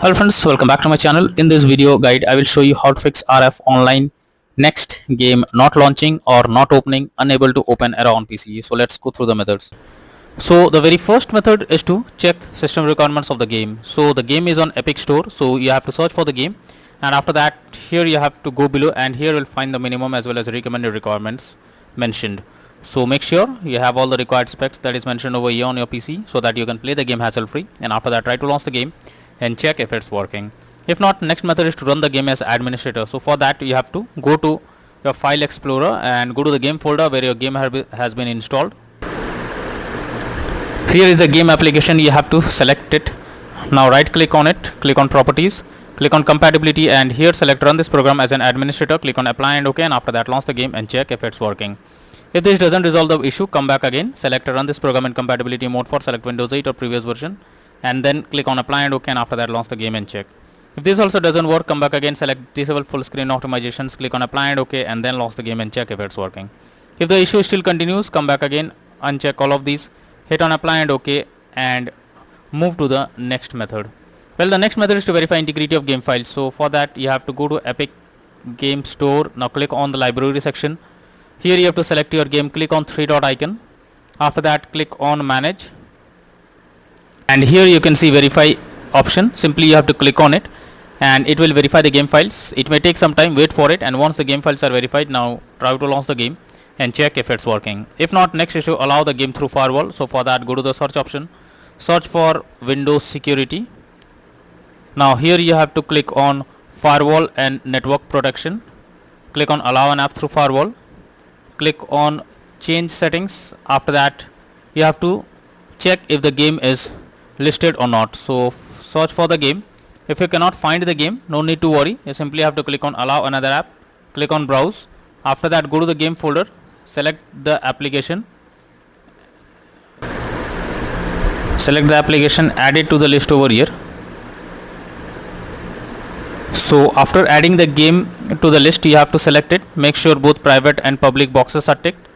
Hello friends, welcome back to my channel. In this video guide, I will show you how to fix RF online next game not launching or not opening, unable to open error on PC. So let's go through the methods. So the very first method is to check system requirements of the game. So the game is on Epic Store, so you have to search for the game, and after that here you have to go below, and here you'll find the minimum as well as recommended requirements mentioned. So make sure you have all the required specs that is mentioned over here on your PC so that you can play the game hassle free, and after that try to launch the game and check if it's working. If not, next method is to run the game as administrator. So for that you have to go to your file explorer and go to the game folder where your game has been installed. Here is the game application, you have to select it. Now right click on it, click on properties, click on compatibility, and here select run this program as an administrator, click on apply and OK, and after that launch the game and check if it's working. If this doesn't resolve the issue, come back again, select run this program in compatibility mode for select Windows 8 or previous version, and then click on apply and OK, and after that launch the game and check. If this also doesn't work, come back again, select disable full screen optimizations, click on apply and OK, and then launch the game and check if it's working. If the issue still continues, come back again, uncheck all of these, hit on apply and OK, and move to the next method. Well, the next method is to verify integrity of game files. So for that you have to go to Epic Game Store. Now click on the library section. Here you have to select your game, click on three dot icon, after that click on manage, and here you can see verify option. Simply you have to click on it and it will verify the game files. It may take some time, wait for it, and once the game files are verified, now try to launch the game and check if it's working. If not, next is to allow the game through firewall. So for that go to the search option, search for Windows security. Now here you have to click on firewall and network protection, click on allow an app through firewall, click on change settings. After that you have to check if the game is listed or not. So search for the game. If you cannot find the game, no need to worry, you simply have to click on allow another app, click on browse. After that go to the game folder, select the application, add it to the list over here. So after adding the game to the list, you have to select it, make sure both private and public boxes are ticked,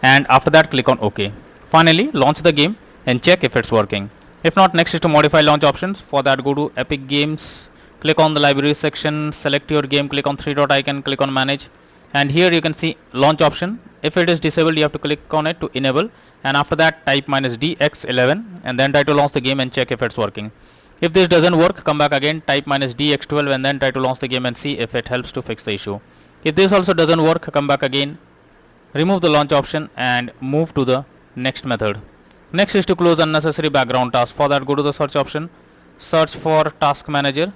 and after that click on OK. Finally launch the game and check if it's working. If not, next is to modify launch options. For that go to Epic Games, click on the library section, select your game, click on three dot icon, click on manage, and here you can see launch option. If it is disabled, you have to click on it to enable, and after that type -DX11 and then try to launch the game and check if it's working. If this doesn't work, come back again, type -DX12 and then try to launch the game and see if it helps to fix the issue. If this also doesn't work, come back again, remove the launch option and move to the next method. Next is to close unnecessary background tasks. For that go to the search option, search for task manager.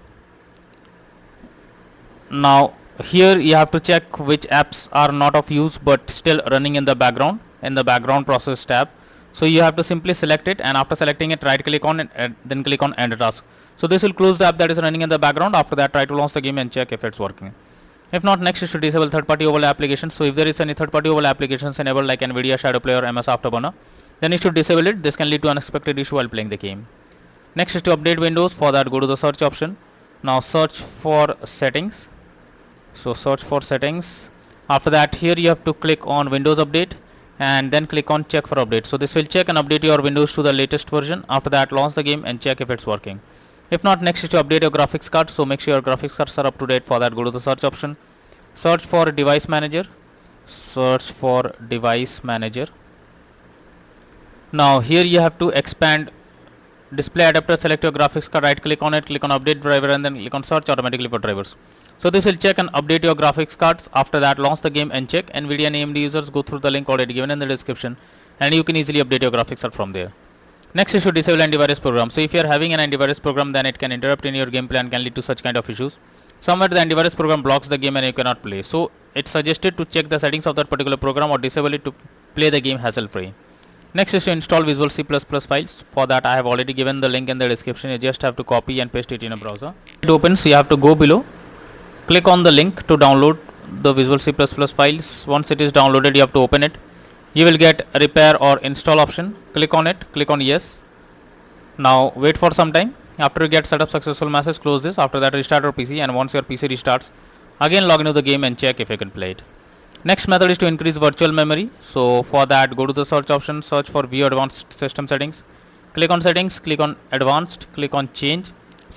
Now here you have to check which apps are not of use but still running in the background process tab. So you have to simply select it, and after selecting it right click on it and then click on end task. So this will close the app that is running in the background. After that try to launch the game and check if it's working. If not, next is to disable third party overlay applications. So if there is any third party overlay applications enabled like Nvidia Shadow Play or MS Afterburner, then you should disable it. This can lead to unexpected issue while playing the game. Next is to update Windows. For that go to the search option. Now search for settings. So search for settings. After that here you have to click on Windows Update and then click on check for update. So this will check and update your Windows to the latest version. After that launch the game and check if it's working. If not, next is to update your graphics card. So make sure your graphics cards are up to date. For that go to the search option, search for device manager, Now here you have to expand display adapter, select your graphics card, right click on it, click on update driver and then click on search automatically for drivers. So this will check and update your graphics cards. After that launch the game and check. Nvidia and AMD users, go through the link already given in the description and you can easily update your graphics card from there. Next is to disable antivirus program. So if you are having an antivirus program, then it can interrupt in your gameplay and can lead to such kind of issues. Somewhere the antivirus program blocks the game and you cannot play. So it's suggested to check the settings of that particular program or disable it to play the game hassle free. Next is to install Visual C++ files. For that I have already given the link in the description. You just have to copy and paste it in a browser. It opens, you have to go below, click on the link to download the Visual C++ files. Once it is downloaded, you have to open it. You will get repair or install option. Click on it, click on yes. Now wait for some time. After you get setup successful message, close this. After that restart your PC, and once your PC restarts, again log into the game and check if you can play it. Next method is to increase virtual memory. So for that go to the search option, search for view advanced system settings, click on settings, click on advanced, click on change,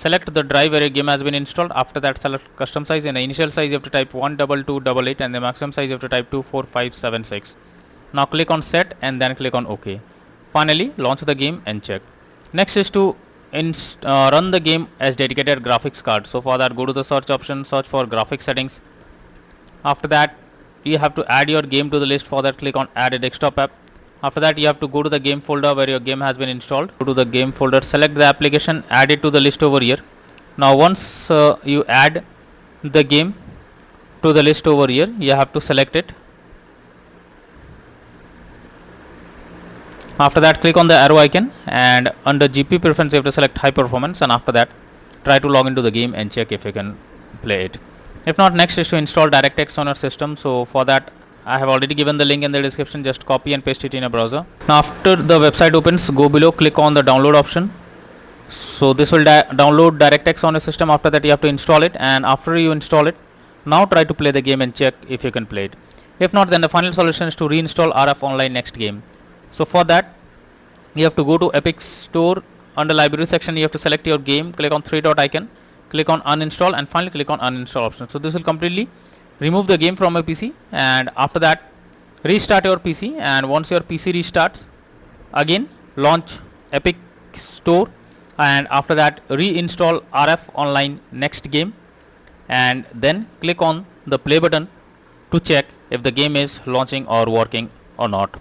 select the drive where your game has been installed. After that, select custom size. In the initial size, you have to type 12288 and the maximum size you have to type 24576. Now click on set and then click on OK. Finally, launch the game and check. Next is to run the game as dedicated graphics card. So for that, go to the search option, search for graphics settings. After that, you have to add your game to the list. For that, click on add a desktop app. After that, you have to go to the game folder where your game has been installed. Go to the game folder, select the application, add it to the list over here. Now once you add the game to the list over here, you have to select it. After that, click on the arrow icon and under GPU preference you have to select high performance, and after that try to log into the game and check if you can play it. If not, next is to install DirectX on your system. So for that, I have already given the link in the description. Just copy and paste it in a browser. Now after the website opens, go below, click on the download option. So this will download DirectX on your system. After that, you have to install it, and after you install it, now try to play the game and check if you can play it. If not, then the final solution is to reinstall RF Online next game. So for that, you have to go to Epic Store. Under library section, you have to select your game, click on 3 dot icon, click on uninstall, and finally click on uninstall option. So this will completely remove the game from your PC, and after that restart your PC, and once your PC restarts, again launch Epic Store, and after that reinstall RF Online next game, and then click on the play button to check if the game is launching or working or not.